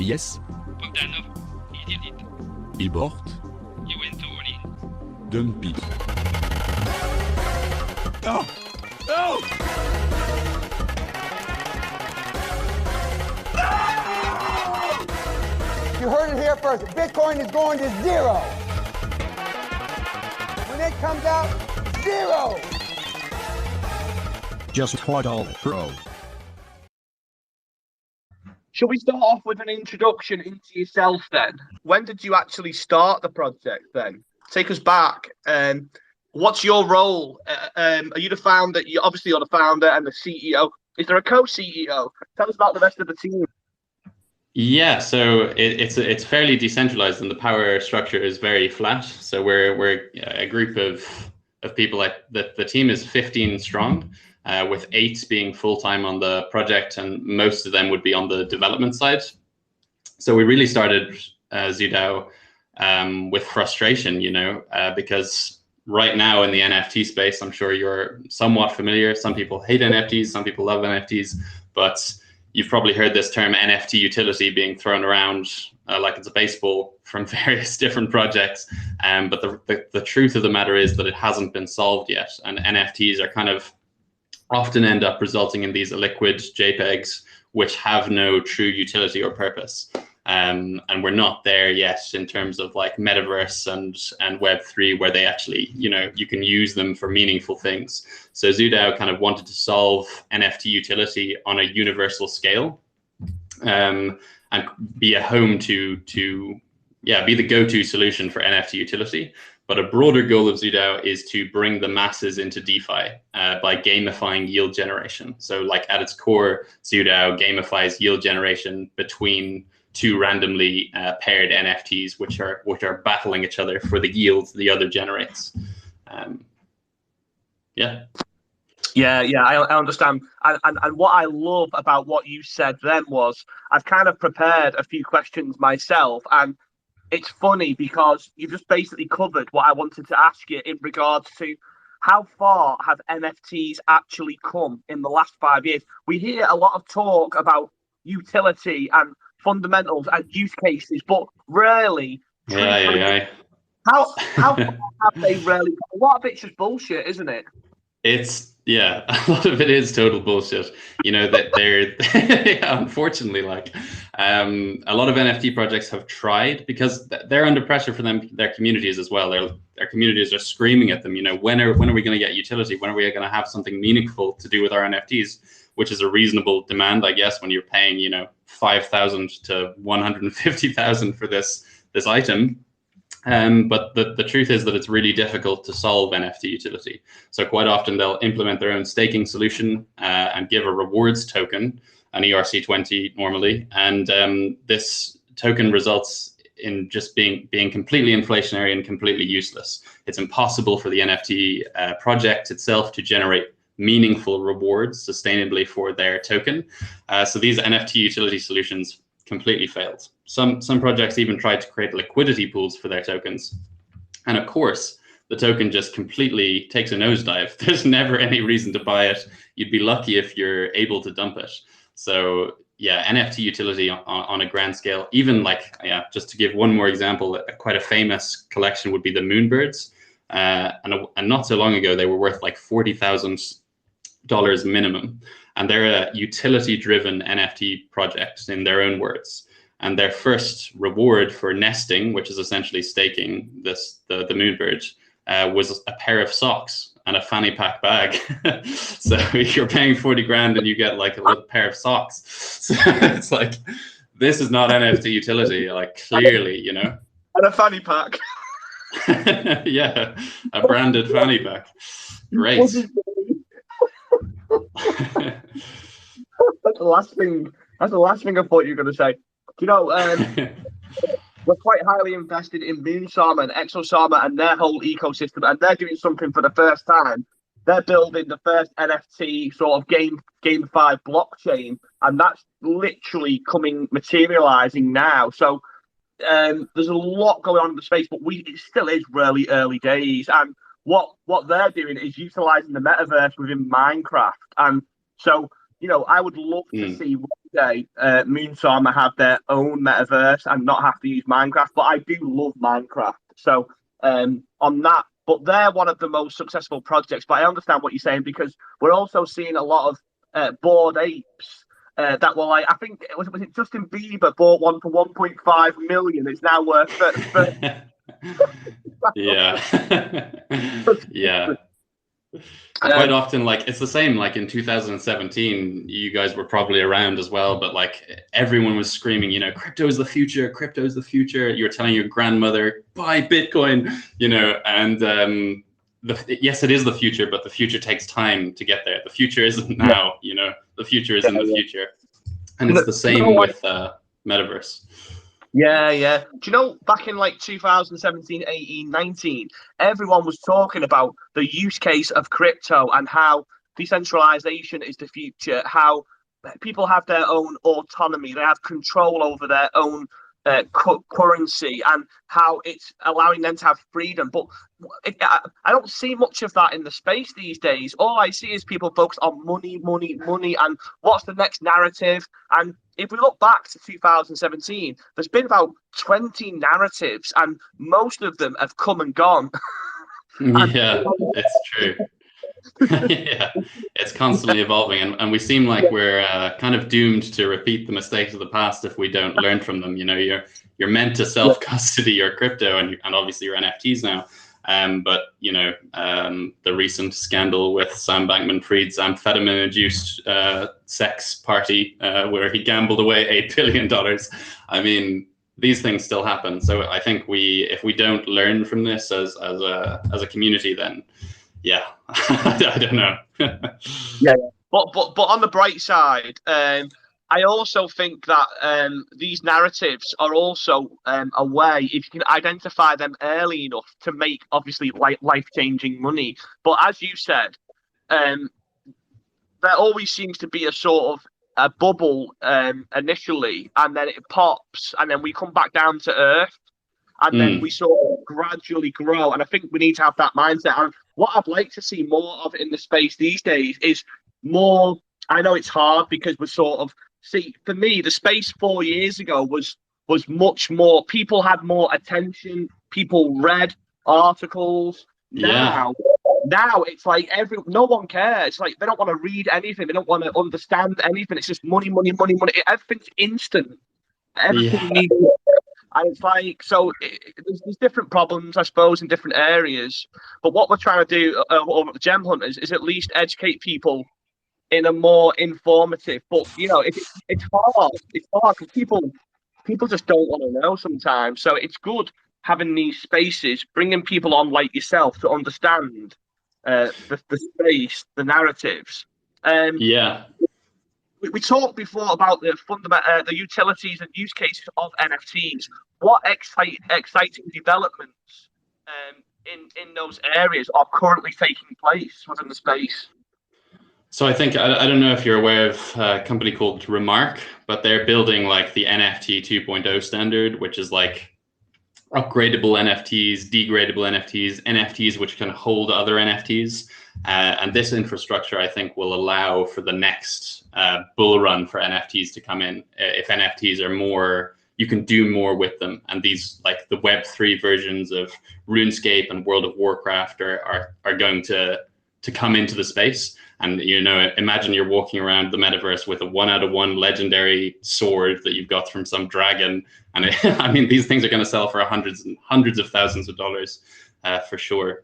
Yes. Bogdanov, he did it. Il bought. He went all in. Dump it. No! No! You heard it here first. Bitcoin is going to zero. When it comes out, zero. Just hodl, bro. Shall we start off with an introduction into yourself then? When did you actually start the project then? Take us back. What's your role? Are you the founder? You're the founder and the CEO. Is there a co-CEO? Tell us about the rest of the team. Yeah, so it's fairly decentralized and the power structure is very flat. So we're a group of people. Like the team is 15 strong, with 8 being full-time on the project, and most of them would be on the development side. So we really started ZooDao with frustration, because right now in the NFT space, I'm sure you're somewhat familiar. Some people hate NFTs, some people love NFTs, but you've probably heard this term NFT utility being thrown around like it's a baseball from various different projects. But the truth of the matter is that it hasn't been solved yet. And NFTs are kind of often end up resulting in these liquid JPEGs, which have no true utility or purpose. And we're not there yet in terms of like metaverse and Web3, where they actually, you can use them for meaningful things. So ZooDao kind of wanted to solve NFT utility on a universal scale, and be a home to be the go-to solution for NFT utility. But a broader goal of ZooDao is to bring the masses into DeFi by gamifying yield generation. So like at its core, ZooDao gamifies yield generation between 2 randomly paired NFTs, which are battling each other for the yield the other generates. Yeah, I understand. And what I love about what you said then was, I've kind of prepared a few questions myself, and it's funny because you just basically covered what I wanted to ask you in regards to how far have NFTs actually come in the last 5 years. We hear a lot of talk about utility and fundamentals and use cases, but rarely. How far have they really? A lot of it's just bullshit, isn't it? A lot of it is total bullshit. That they're unfortunately, like a lot of NFT projects have tried, because they're under pressure for their communities as well. Their communities are screaming at them. When are we going to get utility? When are we going to have something meaningful to do with our NFTs? Which is a reasonable demand, I guess, when you're paying 5,000 to 150,000 for this item. But the truth is that it's really difficult to solve NFT utility. So quite often they'll implement their own staking solution and give a rewards token, an ERC20 normally, and this token results in just being completely inflationary and completely useless. It's impossible for the NFT project itself to generate meaningful rewards sustainably for their token. So these NFT utility solutions completely failed. Some projects even tried to create liquidity pools for their tokens. And of course, the token just completely takes a nosedive. There's never any reason to buy it. You'd be lucky if you're able to dump it. So yeah, NFT utility on a grand scale, even just to give one more example, quite a famous collection would be the Moonbirds. And not so long ago, they were worth like $40,000 minimum. And they're a utility-driven NFT project in their own words. And their first reward for nesting, which is essentially staking the Moonbird, was a pair of socks and a fanny pack bag. So you're paying 40 grand and you get like a little pair of socks. So it's like, this is not NFT utility, like clearly, And a fanny pack. Yeah, a branded fanny pack. Great. That's the last thing I thought you were going to say. We're quite highly invested in Moonsama and Exosama and their whole ecosystem, and they're doing something for the first time. They're building the first NFT sort of gamified blockchain, and that's literally materializing now. So there's a lot going on in the space, but it still is really early days. And what they're doing is utilizing the metaverse within Minecraft. And so I would love to see one day Moonsarma have their own metaverse and not have to use Minecraft. But I do love Minecraft, so on that. But they're one of the most successful projects. But I understand what you're saying, because we're also seeing a lot of Bored Apes that were like, I think was it Justin Bieber bought one for 1.5 million. It's now worth 30. Yeah. Yeah. Quite often, like, it's the same. Like in 2017, you guys were probably around as well, but like everyone was screaming, crypto is the future, crypto is the future. You were telling your grandmother, buy Bitcoin, and yes, it is the future, but the future takes time to get there. The future isn't now, the future is in the future. And it's the same with metaverse. Yeah. Do you know, back in like 2017, 18, 19, everyone was talking about the use case of crypto and how decentralization is the future, how people have their own autonomy, they have control over their own currency, and how it's allowing them to have freedom. But I don't see much of that in the space these days. All I see is people focus on money, and what's the next narrative. And if we look back to 2017, there's been about 20 narratives, and most of them have come and gone. Yeah, it's true. Yeah, it's constantly evolving, and we seem like we're kind of doomed to repeat the mistakes of the past if we don't learn from them. You're meant to self-custody your crypto and obviously your NFTs now. But the recent scandal with Sam Bankman-Fried's amphetamine-induced sex party, where he gambled away $8 billion. I mean, these things still happen. So I think if we don't learn from this as a community, then yeah, I don't know. Yeah, but on the bright side, I also think that these narratives are also a way, if you can identify them early enough, to make obviously life-changing money. But as you said, there always seems to be a sort of a bubble initially, and then it pops, and then we come back down to earth. And then we sort of gradually grow. And I think we need to have that mindset. And what I'd like to see more of in the space these days is more, I know it's hard because we're sort of, for me, the space 4 years ago was much more, people had more attention, people read articles. Now it's like no one cares. It's like they don't want to read anything. They don't want to understand anything. It's just money. Everything's instant. Everything needs. And it's like, so there's different problems, I suppose, in different areas. But what we're trying to do over at the Gem Hunters is at least educate people in a more informative. But it's hard. It's hard because people just don't want to know sometimes. So it's good having these spaces, bringing people on like yourself to understand the space, the narratives. Yeah. We talked before about the the utilities and use cases of NFTs. What exciting developments in those areas are currently taking place within the space? So I think, I don't know if you're aware of a company called Remark, but they're building like the NFT 2.0 standard, which is like upgradable NFTs, degradable NFTs, NFTs which can hold other NFTs. And this infrastructure, I think, will allow for the next bull run for NFTs to come in. If NFTs are more, you can do more with them. And these, like the Web3 versions of RuneScape and World of Warcraft are going to come into the space. And, imagine you're walking around the metaverse with a 1/1 legendary sword that you've got from some dragon. And I mean, these things are going to sell for hundreds and hundreds of thousands of dollars for sure.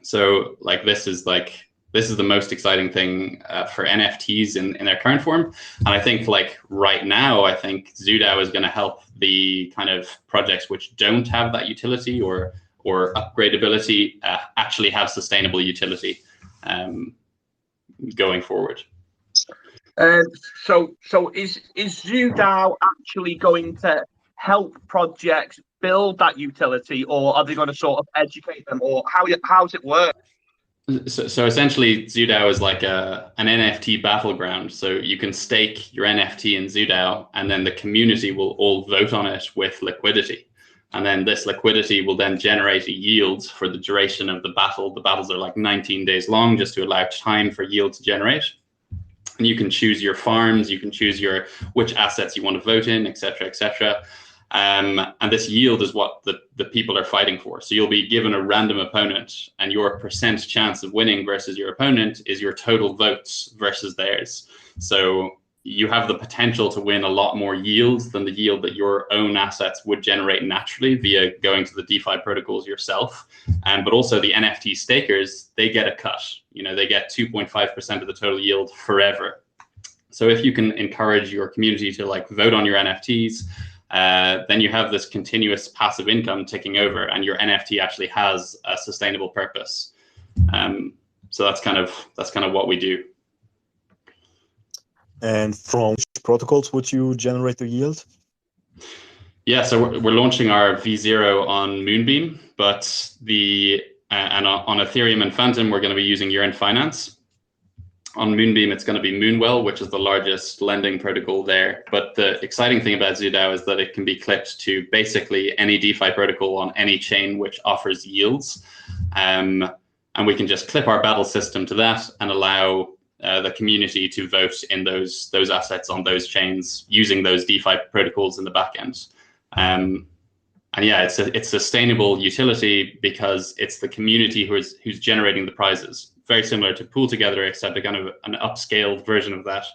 So like, this is the most exciting thing for NFTs in their current form. And I think like right now, I think ZooDao is going to help the kind of projects which don't have that utility or upgradability actually have sustainable utility going forward. So is ZooDao actually going to help projects build that utility, or are they going to sort of educate them, or how's it work? So essentially, ZooDao is like an NFT battleground. So you can stake your NFT in ZooDao, and then the community will all vote on it with liquidity. And then this liquidity will then generate a yield for the duration of the battle. The battles are like 19 days long, just to allow time for yield to generate. And you can choose your farms, you can choose which assets you want to vote in, etc., etc. And this yield is what the people are fighting for. So you'll be given a random opponent, and your percent chance of winning versus your opponent is your total votes versus theirs. So you have the potential to win a lot more yield than the yield that your own assets would generate naturally via going to the DeFi protocols yourself. But also the NFT stakers, they get a cut. They get 2.5% of the total yield forever. So if you can encourage your community to vote on your NFTs, then you have this continuous passive income ticking over, and your NFT actually has a sustainable purpose. So that's kind of what we do. And from which protocols would you generate the yield? Yeah, so we're launching our V0 on Moonbeam, but and on Ethereum and Phantom, we're going to be using Yearn Finance. On Moonbeam, it's going to be Moonwell, which is the largest lending protocol there. But the exciting thing about ZooDao is that it can be clipped to basically any DeFi protocol on any chain which offers yields. And we can just clip our battle system to that and allow the community to vote in those assets on those chains using those DeFi protocols in the back end. And yeah, it's sustainable utility because it's the community who's generating the prizes. Very similar to Pool Together, except a kind of an upscaled version of that.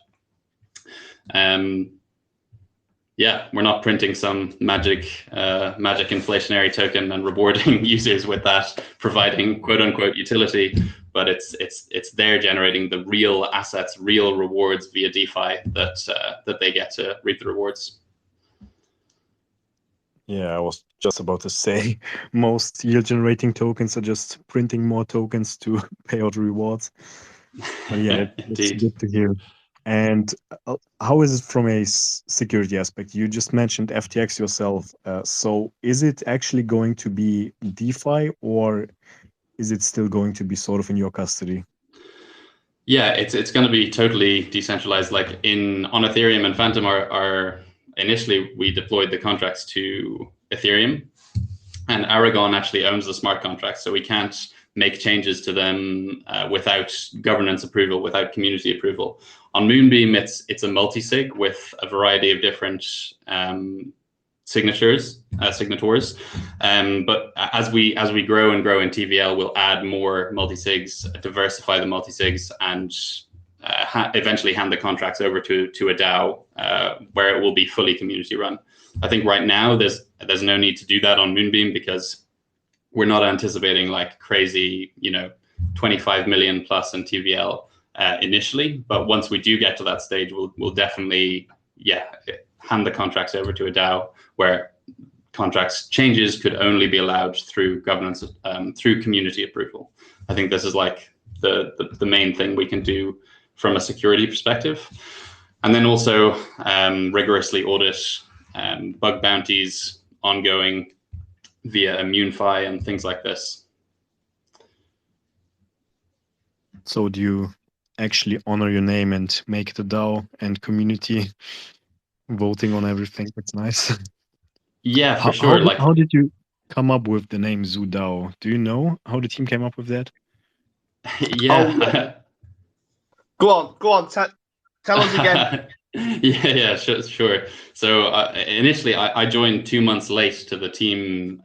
Yeah, we're not printing some magic inflationary token and rewarding users with that, providing quote unquote utility, but it's they're generating the real assets, real rewards via DeFi that they get to reap the rewards. Yeah, I was just about to say most yield generating tokens are just printing more tokens to pay out rewards. But yeah, it's good to hear. And how is it from a security aspect? You just mentioned FTX yourself. So is it actually going to be DeFi, or is it still going to be sort of in your custody? Yeah, it's going to be totally decentralized. On Ethereum and Phantom, initially we deployed the contracts to Ethereum, and Aragon actually owns the smart contracts, so we can't make changes to them without governance approval, without community approval. On Moonbeam, it's a multi-sig with a variety of different signators. But as we grow and grow in TVL, we'll add more multi-sigs, diversify the multi-sigs, and eventually hand the contracts over to a DAO where it will be fully community run. I think right now there's no need to do that on Moonbeam because we're not anticipating crazy, 25 million plus in TVL initially. But once we do get to that stage, we'll definitely, hand the contracts over to a DAO where contracts changes could only be allowed through governance, through community approval. I think this is the main thing we can do from a security perspective. And then also rigorously audit bug bounties ongoing via ImmuneFi and things like this. So do you actually honor your name and make the DAO and community voting on everything? That's nice. Yeah, for sure. How did you come up with the name ZooDao? Do you know how the team came up with that? Yeah. Go on. Tell us again. Yeah, sure. So initially, I joined 2 months late to the team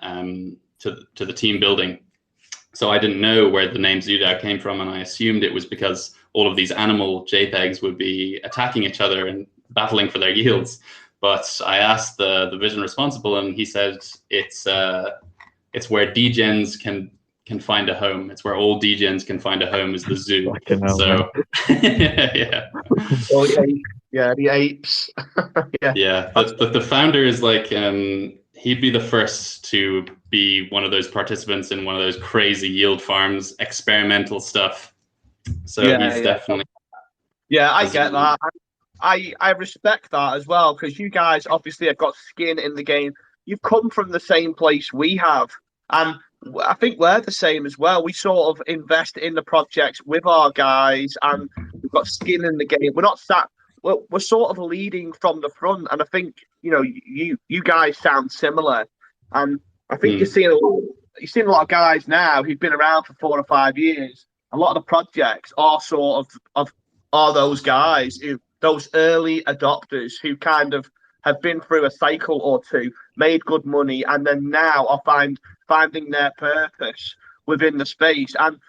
to the team building, so I didn't know where the name ZooDao came from, and I assumed it was because all of these animal JPEGs would be attacking each other and battling for their yields. But I asked the vision responsible, and he said it's where degens can find a home. It's where all degens can find a home is the zoo. So yeah. Oh, yeah, the apes. Yeah. But the founder is he'd be the first to be one of those participants in one of those crazy yield farms, experimental stuff. So he's definitely. Yeah, I get that. I respect that as well, because you guys obviously have got skin in the game. You've come from the same place we have, and I think we're the same as well. We sort of invest in the projects with our guys, and we've got skin in the game. We're not sat. We're sort of leading from the front, and I think you guys sound similar. And I think you're seeing a lot of guys now who've been around for 4 or 5 years. A lot of the projects are sort of are those guys those early adopters who kind of have been through a cycle or two, made good money, and then now are finding their purpose within the space. And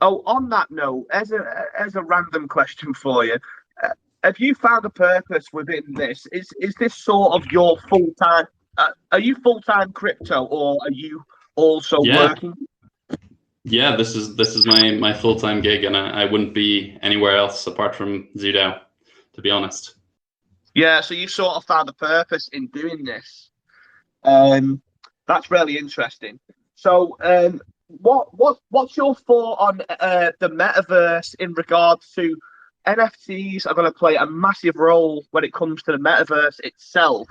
on that note, as a random question for you, have you found a purpose within this? Is this sort of your full time? Are you full time crypto, or are you also working? Yeah, this is my full time gig, and I wouldn't be anywhere else apart from ZooDao, to be honest. Yeah, so you sort of found a purpose in doing this. That's really interesting. So, what's your thought on the metaverse in regards to NFTs are going to play a massive role when it comes to the metaverse itself?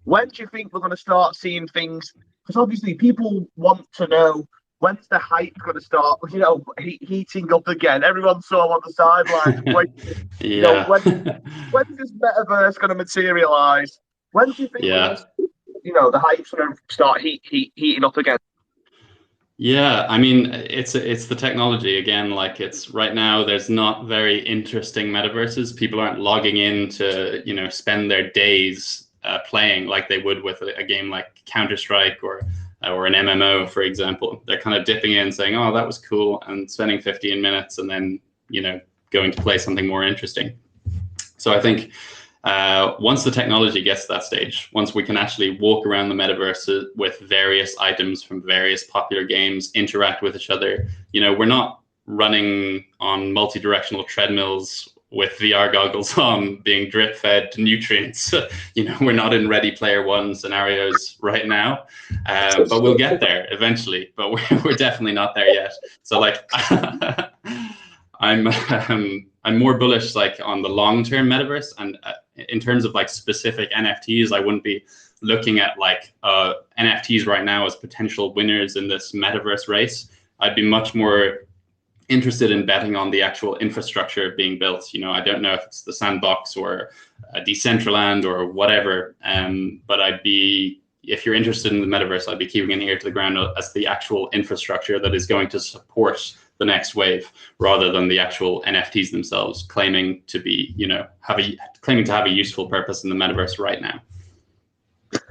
When do you think we're going to start seeing things? Because obviously people want to know, when's the hype going to start, heating up again? Everyone's sort of on the sidelines. Yeah. When's this metaverse going to materialize? When do you think the hype's going to start heating up again? Yeah, I mean, it's the technology again. Like, it's right now, there's not very interesting metaverses. People aren't logging in to spend their days playing like they would with a game like Counter-Strike or an MMO, for example. They're kind of dipping in, saying, "Oh, that was cool," and spending 15 minutes, and then going to play something more interesting. So I think once the technology gets to that stage, once we can actually walk around the metaverse with various items from various popular games, interact with each other, we're not running on multi-directional treadmills with VR goggles on, being drip fed nutrients. We're not in Ready Player One scenarios right now, but we'll get there eventually. But we're definitely not there yet. So like, I'm more bullish like on the long-term metaverse, and in terms of like specific NFTs, I wouldn't be looking at like NFTs right now as potential winners in this metaverse race. I'd be much more interested in betting on the actual infrastructure being built. I don't know if it's the Sandbox or Decentraland or whatever, but if you're interested in the metaverse, I'd be keeping an ear to the ground as the actual infrastructure that is going to support the next wave, rather than the actual NFTs themselves claiming to be, claiming to have a useful purpose in the metaverse right now.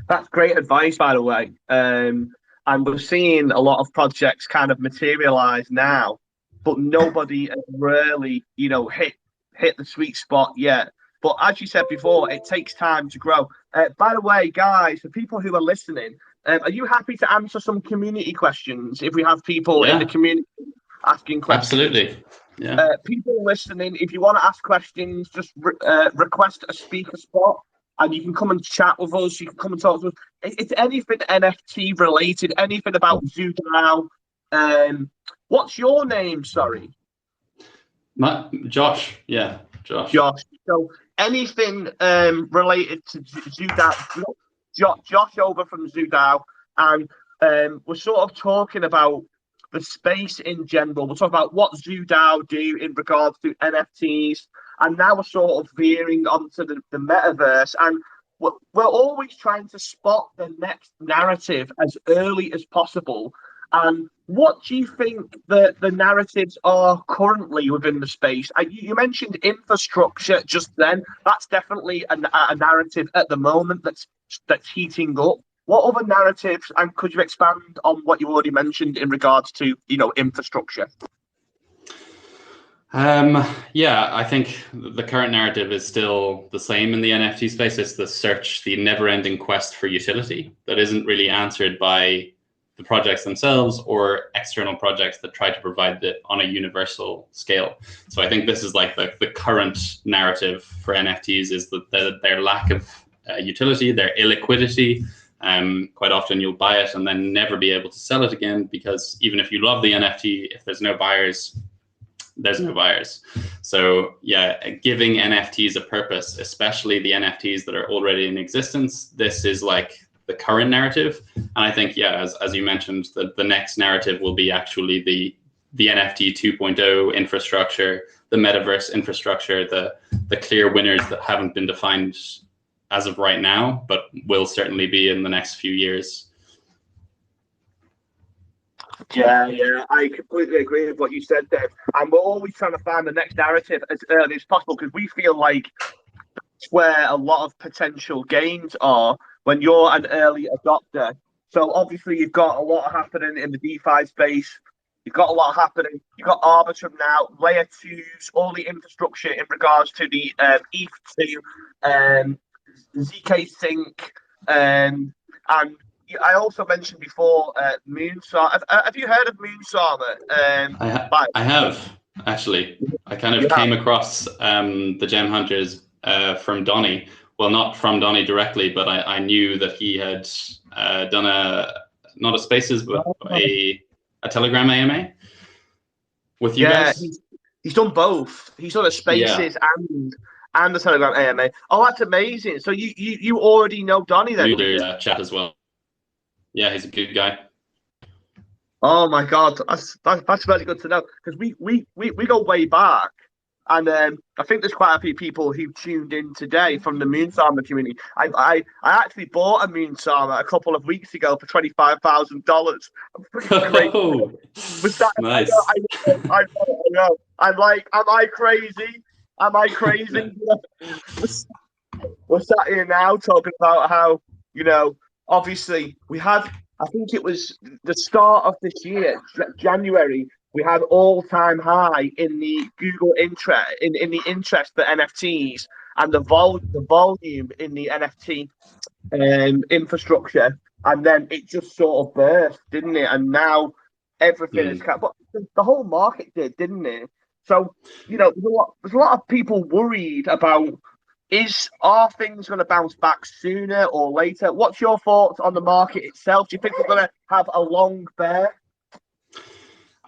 That's great advice, by the way. And we're seeing a lot of projects kind of materialize now, but nobody has really, hit the sweet spot yet. But as you said before, it takes time to grow. By the way, guys, for people who are listening, are you happy to answer some community questions if we have people in the community asking questions? Absolutely. Yeah. People listening, if you want to ask questions, just request a speaker spot, and you can come and chat with us. You can come and talk to us. It's anything NFT related, anything about ZooDao. What's your name? Sorry. Josh. Yeah, Josh. Josh. So anything related to ZooDao, Josh over from ZooDao, and we're sort of talking about the space in general. We'll talk about what ZooDao do in regards to NFTs, and now we're sort of veering onto the metaverse, and we're always trying to spot the next narrative as early as possible. And what do you think the narratives are currently within the space? You mentioned infrastructure just then. That's definitely a narrative at the moment that's heating up. What other narratives, and could you expand on what you already mentioned in regards to, infrastructure? Yeah, I think the current narrative is still the same in the NFT space. It's the never-ending quest for utility that isn't really answered by the projects themselves or external projects that try to provide it on a universal scale. So I think this is like the current narrative for NFTs is that their lack of utility, their illiquidity. Quite often you'll buy it and then never be able to sell it again, because even if you love the NFT, if there's no buyers, there's no buyers. So yeah, giving NFTs a purpose, especially the NFTs that are already in existence, this is like the current narrative. And I think, yeah, as you mentioned, the next narrative will be actually the NFT 2.0 infrastructure, the metaverse infrastructure, the clear winners that haven't been defined as of right now, but will certainly be in the next few years. Yeah, I completely agree with what you said there. And we're always trying to find the next narrative as early as possible because we feel like it's where a lot of potential gains are when you're an early adopter. So obviously you've got a lot happening in the DeFi space. You've got a lot happening. You've got Arbitrum now, layer twos, all the infrastructure in regards to the ETH2, ZK Sync, and I also mentioned before Moonsar. Have you heard of Moonsarmer? I have actually. I kind of came across the Gem Hunters from Donny. Well, not from Donny directly, but I knew that he had done not a Spaces, but a Telegram AMA with you guys. He's done both. He's done a Spaces and the Telegram AMA. Oh, that's amazing. So you already know Donny then? We do chat as well. Yeah, he's a good guy. Oh my God, that's really good to know because we go way back, and I think there's quite a few people who tuned in today from the Moonsarmer community. I actually bought a Moonsarmer a couple of weeks ago for $25,000. I'm pretty crazy. Was that nice? I know. I'm like, am I crazy? Am I crazy? We're sat here now talking about how obviously we had. I think it was the start of this year, January. We had all-time high in the Google interest in the interest for NFTs and the volume in the NFT infrastructure, and then it just sort of burst, didn't it? And now everything is but the whole market didn't it? So there's a lot of people worried about. Are things going to bounce back sooner or later? What's your thoughts on the market itself? Do you think we're going to have a long bear?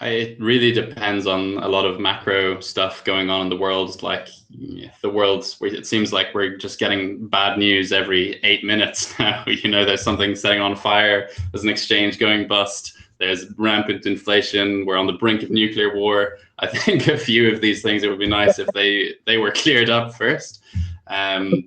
It really depends on a lot of macro stuff going on in the world. Like it seems like we're just getting bad news every 8 minutes now. There's something setting on fire. There's an exchange going bust. There's rampant inflation. We're on the brink of nuclear war. I think a few of these things, it would be nice if they were cleared up first.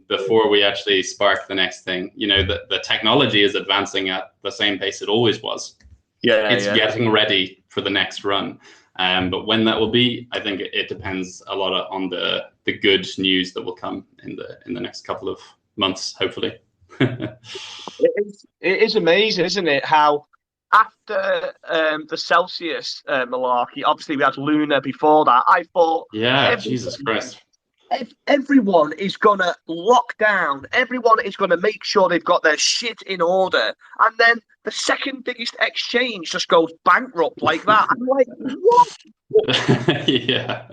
Before we actually spark the next thing. The technology is advancing at the same pace it always was. It's getting ready for the next run. But when that will be, I think it depends a lot on the good news that will come in the next couple of months, hopefully. It is amazing, isn't it? How after the Celsius malarkey, obviously we had Luna before that. I thought, Jesus Christ. Everyone is going to lock down. Everyone is going to make sure they've got their shit in order. And then the second biggest exchange just goes bankrupt like that. I'm like, what? Yeah.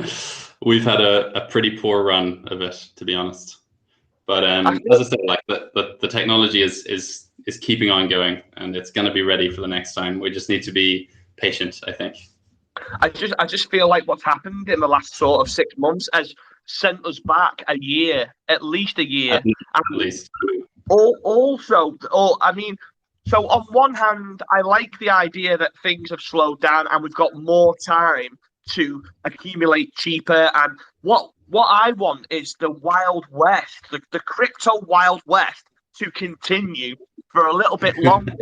We've had a pretty poor run of it, to be honest. But as I said, like the technology is keeping on going, and it's going to be ready for the next time. We just need to be patient, I think. I just feel like what's happened in the last sort of 6 months has sent us back a year, at least a year. At least. So on one hand, I like the idea that things have slowed down and we've got more time to accumulate cheaper. And what I want is the Wild West, the crypto Wild West, to continue for a little bit longer.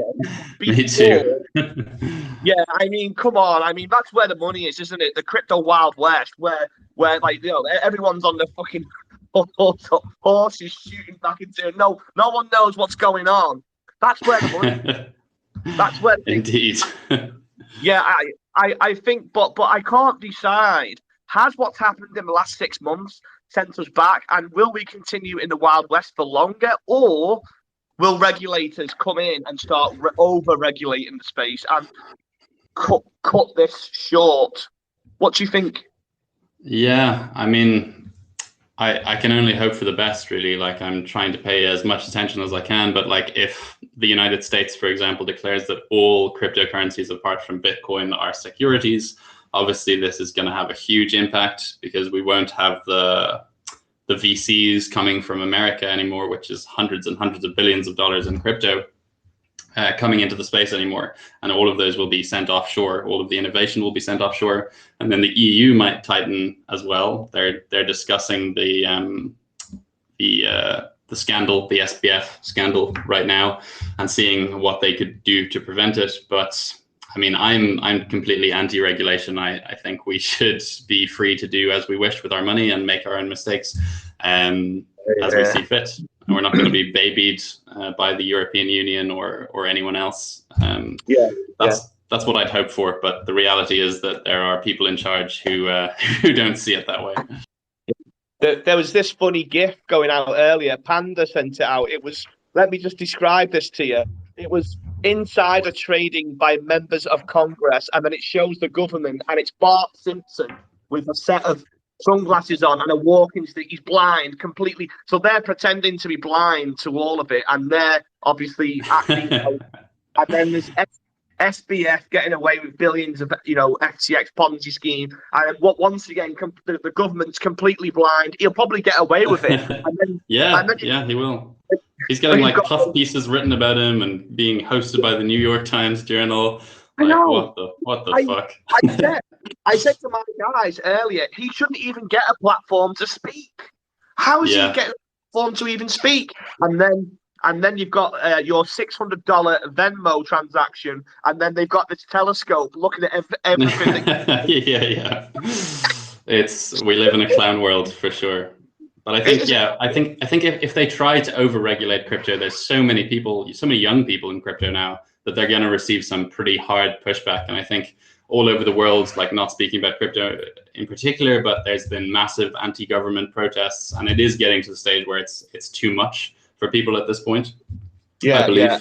Me too. Yeah, come on. That's where the money is, isn't it? The crypto Wild West, where everyone's on the fucking horses shooting back into it. No one knows what's going on. That's where the money. That's where. Indeed. Yeah, I think, but I can't decide. Has what's happened in the last 6 months sent us back, and will we continue in the Wild West for longer, or will regulators come in and start over-regulating the space and cut this short? What do you think? Yeah, I can only hope for the best, really. Like, I'm trying to pay as much attention as I can, but like if the United States, for example, declares that all cryptocurrencies apart from Bitcoin are securities, obviously this is going to have a huge impact because we won't have the VCs coming from America anymore, which is hundreds and hundreds of billions of dollars in crypto coming into the space anymore. And all of those will be sent offshore. All of the innovation will be sent offshore. And then the EU might tighten as well. They're discussing the scandal, the SBF scandal right now, and seeing what they could do to prevent it. But I mean, I'm completely anti-regulation. I think we should be free to do as we wish with our money and make our own mistakes as we see fit. And we're not going to be babied by the European Union or anyone else. That's what I'd hope for. But the reality is that there are people in charge who don't see it that way. There was this funny GIF going out earlier. Panda sent it out. It was, let me just describe this to you. It was insider trading by members of Congress, and then it shows the government, and it's Bart Simpson with a set of sunglasses on and a walking stick. He's blind completely. So they're pretending to be blind to all of it, and they're obviously acting. And then there's SBF getting away with billions of, FTX Ponzi scheme. And once again, the government's completely blind. He'll probably get away with it. And then, he will. He's getting like puff pieces written about him and being hosted by the New York Times Journal. Like, I know. What the fuck? I said to my guys earlier, he shouldn't even get a platform to speak. How is he getting a platform to even speak? And then you've got your $600 Venmo transaction, and then they've got this telescope looking at everything. We live in a clown world for sure. But I think if they try to over-regulate crypto, there's so many young people in crypto now that they're going to receive some pretty hard pushback. And I think all over the world, like not speaking about crypto in particular, but there's been massive anti-government protests, and it is getting to the stage where it's too much for people at this point. I believe. Yeah.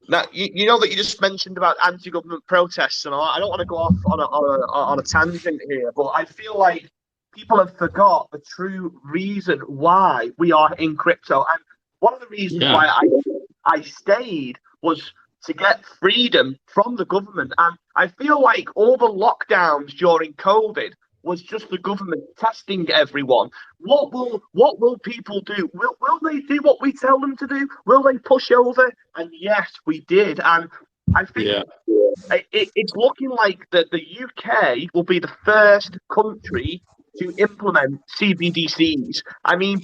Now, you know that you just mentioned about anti-government protests, and I don't want to go off on a tangent here, but I feel like people have forgot the true reason why we are in crypto. And one of the reasons why I stayed was to get freedom from the government. And I feel like all the lockdowns during COVID was just the government testing everyone. What will people do? Will they do what we tell them to do? Will they push over? And yes, we did. And I think it's looking like that the UK will be the first country to implement CBDCs. I mean,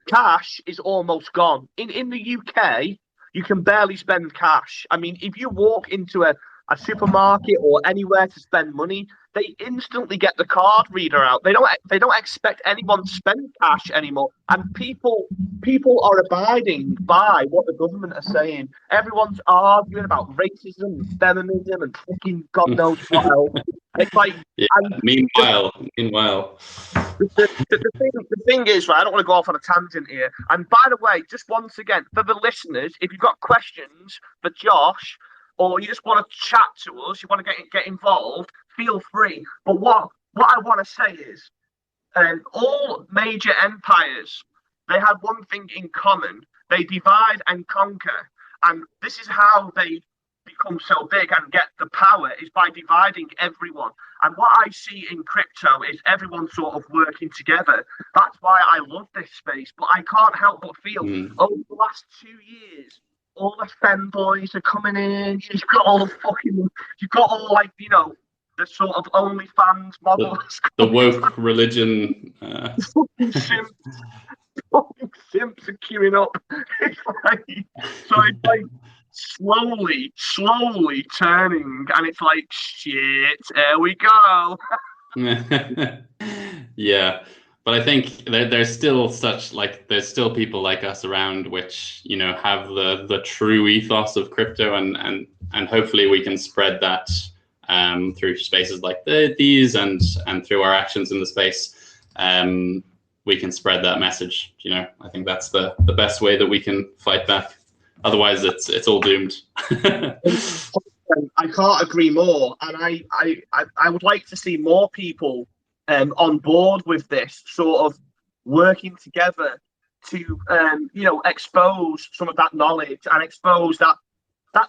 cash is almost gone. In the UK, you can barely spend cash. I mean, if you walk into a supermarket or anywhere to spend money, they instantly get the card reader out. They don't expect anyone to spend cash anymore. And people are abiding by what the government are saying. Everyone's arguing about racism and feminism and fucking God knows what else. It's like, meanwhile, the thing is, right, I don't want to go off on a tangent here. And by the way, just once again, for the listeners, if you've got questions for Josh, or you just want to chat to us, you want to get involved, feel free. But what I want to say is, all major empires, they have one thing in common. They divide and conquer. And this is how they become so big and get the power, is by dividing everyone. And what I see in crypto is everyone sort of working together. That's why I love this space. But I can't help but feel over the last 2 years, all the femboys are coming in. You've got all like, the sort of OnlyFans models. The woke religion. Fucking simps are queuing up. It's like slowly turning, and it's like, shit, here we go. Yeah. But I think there's still there's still people like us around which, have the true ethos of crypto, and hopefully we can spread that through spaces like these and through our actions in the space. We can spread that message. I think that's the best way that we can fight back. Otherwise, it's all doomed. I can't agree more, and I would like to see more people on board with this, sort of working together to expose some of that knowledge and expose that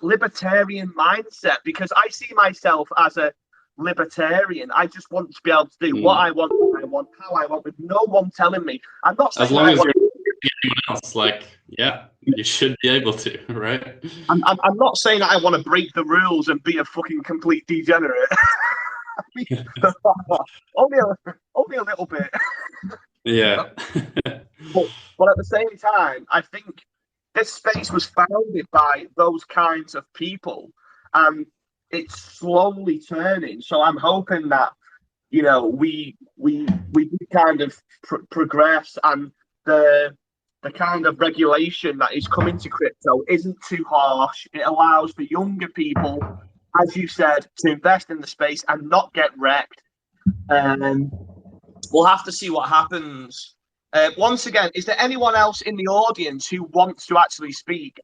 libertarian mindset, because I see myself as a libertarian. I just want to be able to do what I want, when I want, how I want, with no one telling me. I'm not saying as long as you're anyone else, you should be able to, right? I'm not saying that I want to break the rules and be a fucking complete degenerate. only a little bit. Yeah. but at the same time, I think this space was founded by those kinds of people, and it's slowly turning. So I'm hoping that, you know, we kind of progress, and the kind of regulation that is coming to crypto isn't too harsh. It allows for younger people, as you said, to invest in the space and not get wrecked. We'll have to see what happens. Once again, is there anyone else in the audience who wants to actually speak?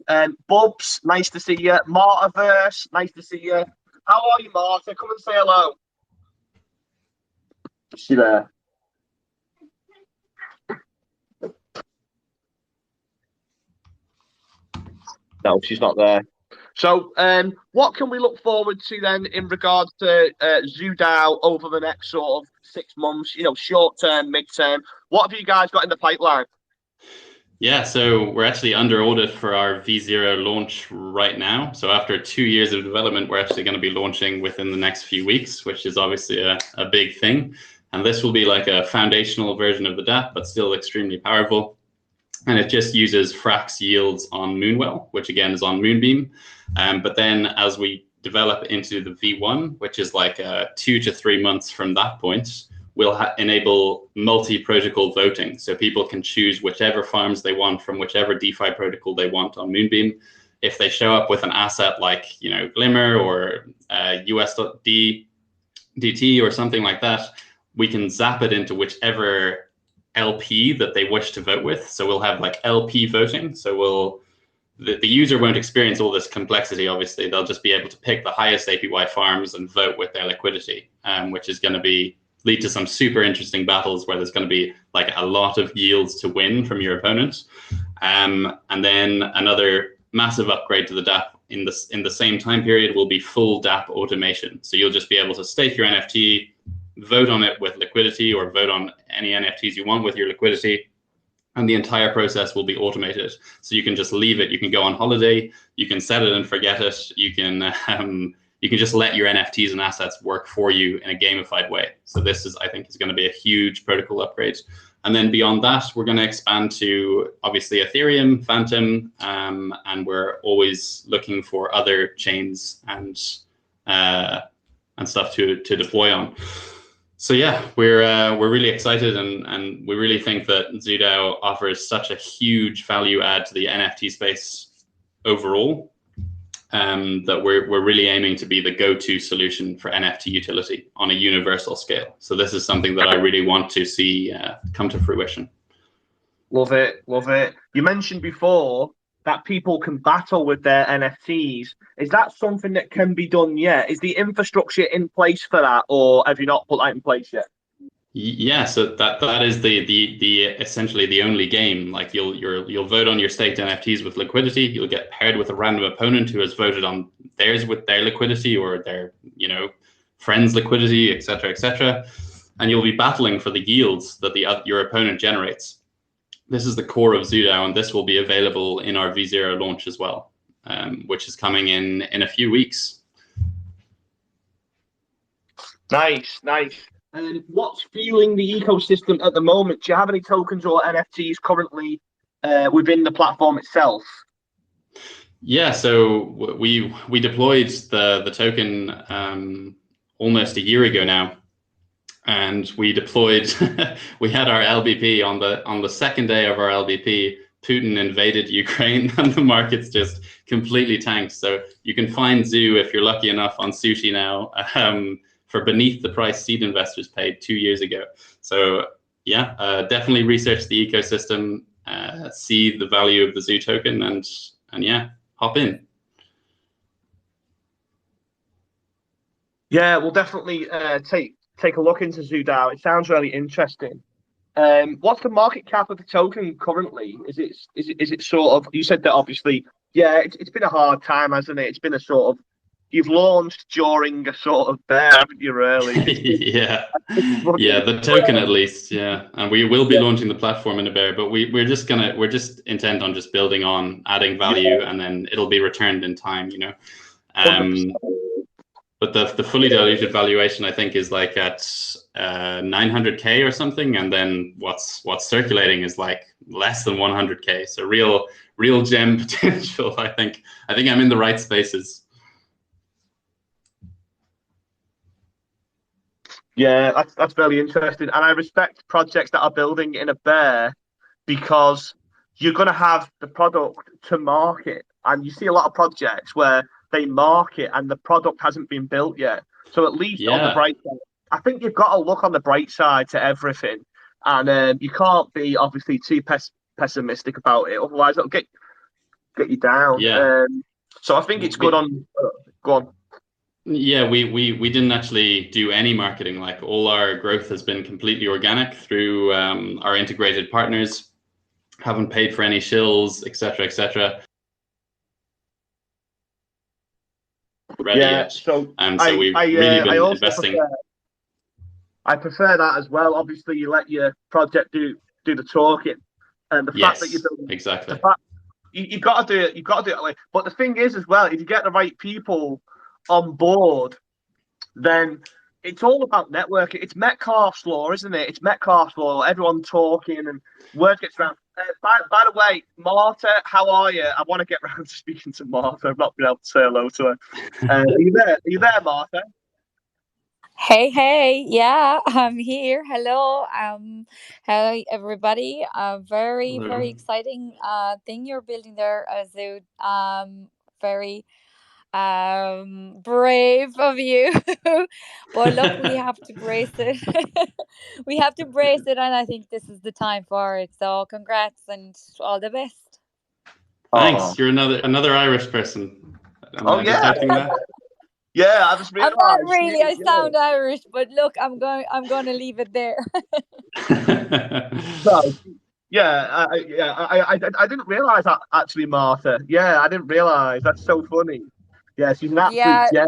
Bubs, nice to see you. Metaverse, nice to see you. How are you, Martha? Come and say hello. Is she there? No, she's not there. So, what can we look forward to then in regards to ZooDao over the next sort of 6 months? You know, short term, mid term. What have you guys got in the pipeline? Yeah, so we're actually under audit for our V0 launch right now. So after 2 years of development, we're actually going to be launching within the next few weeks, which is obviously a big thing. And this will be like a foundational version of the dApp, but still extremely powerful. And it just uses Frax yields on Moonwell, which again is on Moonbeam. But then as we develop into the V1, which is like 2 to 3 months from that point, we'll enable multi-protocol voting. So people can choose whichever farms they want from whichever DeFi protocol they want on Moonbeam. If they show up with an asset like, you know, Glimmer or USDT or something like that, we can zap it into whichever LP that they wish to vote with. So we'll have like LP voting. So the user won't experience all this complexity, obviously. They'll just be able to pick the highest APY farms and vote with their liquidity, which is going to lead to some super interesting battles where there's going to be like a lot of yields to win from your opponents. And then another massive upgrade to the dApp in the same time period will be full dApp automation. So you'll just be able to stake your NFT, vote on it with liquidity, or vote on any NFTs you want with your liquidity, and the entire process will be automated. So you can just leave it. You can go on holiday. You can set it and forget it. You can just let your NFTs and assets work for you in a gamified way. So this is, I think, is going to be a huge protocol upgrade. And then beyond that, we're going to expand to obviously Ethereum, Phantom, and we're always looking for other chains and stuff to deploy on. So yeah, we're really excited, and we really think that ZooDao offers such a huge value add to the NFT space overall, that we're really aiming to be the go-to solution for NFT utility on a universal scale. So this is something that I really want to see come to fruition. Love it, love it. You mentioned before that people can battle with their NFTs. Is that something that can be done yet? Is the infrastructure in place for that, or have you not put that in place yet? Yeah, so that is the essentially the only game. Like you'll vote on your staked NFTs with liquidity. You'll get paired with a random opponent who has voted on theirs with their liquidity, or their, you know, friends' liquidity, etc., and you'll be battling for the yields that your opponent generates. This is the core of ZooDao, and this will be available in our V0 launch as well, which is coming in a few weeks. Nice, nice. And what's fueling the ecosystem at the moment? Do you have any tokens or NFTs currently within the platform itself? Yeah, so we deployed the token almost a year ago now. And we deployed, we had our LBP on the second day of our LBP. Putin invaded Ukraine, and the markets just completely tanked. So you can find Zoo, if you're lucky enough, on Sushi now for beneath the price seed investors paid 2 years ago. So yeah, definitely research the ecosystem, see the value of the Zoo token, and yeah, hop in. Yeah, we'll definitely take a look into ZooDao. It sounds really interesting. What's the market cap of the token currently? Is it sort of, you said that obviously, yeah, it's been a hard time, hasn't it? It's been a sort of, you've launched during a sort of bear, haven't you, really? Yeah, the token at least, yeah. And we will be launching the platform in a bear, but we're just intent on just building on, adding value, and then it'll be returned in time, you know. But the fully diluted valuation, I think, is like at 900K or something, and then what's circulating is like less than 100K. So real gem potential. I think I'm in the right spaces. Yeah, that's very interesting, and I respect projects that are building in a bear because you're going to have the product to market, and you see a lot of projects where they market and the product hasn't been built yet. So at least on the Yeah. bright side, I think you've got to look on the bright side to everything, and you can't be obviously too pessimistic about it, otherwise it'll get you down. Yeah. So I think it's good on. Go on. Yeah, we didn't actually do any marketing. Like all our growth has been completely organic through our integrated partners. Haven't paid for any shills, etc., etc. Ready yet? So we've really been investing. I prefer that as well. Obviously, you let your project do the talking, and the fact that you're building exactly. The fact, you've got to do it. You've got to do it that way. But the thing is, as well, if you get the right people on board, then it's all about networking. It's Metcalfe's law, isn't it? It's Metcalfe's law. Everyone talking and word gets around. By the way, Marta, how are you? I want to get round to speaking to Marta. I've not been able to say hello to her. Are you there? Are you there, Marta? Hey, yeah, I'm here. Hello, hello everybody. Very, Hello. very exciting thing you're building there, Zood. Very brave of you. But look, we have to brace it. We have to brace it, and I think this is the time for it. So congrats and all the best. Thanks. Oh. You're another Irish person. Am I yeah. detecting that? Yeah, I just realised. I'm not really. I sound Irish, but look, I'm going to leave it there. So, I didn't realise that actually, Martha. Yeah, I didn't realise. That's so funny. Yeah, she's an absolute gem.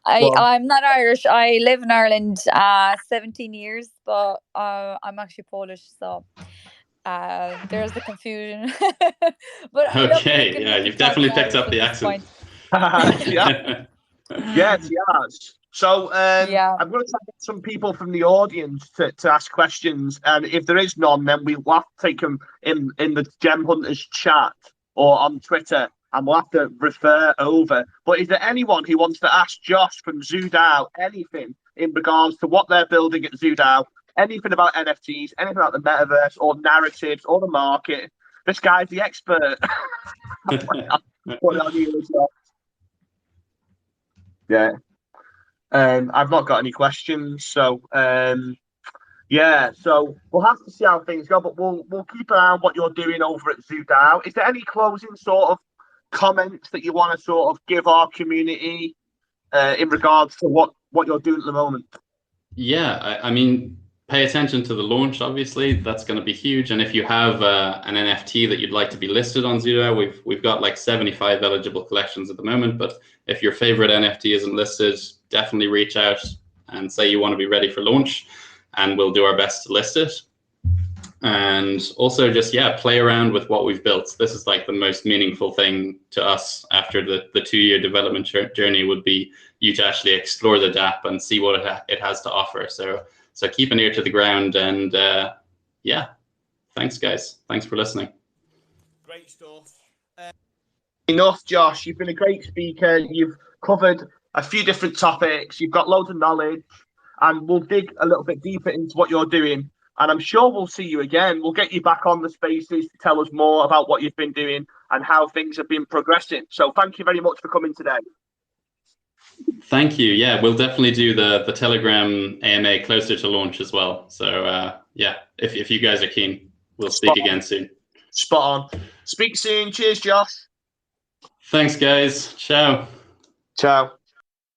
I'm not Irish. I live in Ireland 17 years, but I'm actually Polish, so there's the confusion. But okay, yeah, you've definitely picked up the accent. Yeah, she has. So I'm going to try to get some people from the audience to ask questions, and if there is none, then we'll have to take them in the Gem Hunters chat or on Twitter, and we'll have to refer over. But is there anyone who wants to ask Josh from ZooDao anything in regards to what they're building at ZooDao, anything about NFTs, anything about the metaverse or narratives or the market? This guy's the expert. Yeah. I've not got any questions, so so we'll have to see how things go, but we'll keep an eye on what you're doing over at ZooDao. Is there any closing sort of comments that you want to sort of give our community in regards to what you're doing at the moment? Yeah, I mean, pay attention to the launch, obviously. That's going to be huge. And if you have an NFT that you'd like to be listed on ZooDao, we've got like 75 eligible collections at the moment. But if your favorite NFT isn't listed, definitely reach out and say you want to be ready for launch, and we'll do our best to list it. And also just, play around with what we've built. This is like the most meaningful thing to us after the 2-year development journey would be you to actually explore the DApp and see what it has to offer. So keep an ear to the ground, and thanks guys. Thanks for listening. Great stuff. Enough, Josh. You've been a great speaker. You've covered a few different topics. You've got loads of knowledge, and we'll dig a little bit deeper into what you're doing. And I'm sure we'll see you again. We'll get you back on the spaces to tell us more about what you've been doing and how things have been progressing. So thank you very much for coming today. Thank you. Yeah, we'll definitely do the Telegram AMA closer to launch as well. So if you guys are keen, we'll speak again soon. Spot on. Speak soon. Cheers, Josh. Thanks, guys. Ciao. Ciao.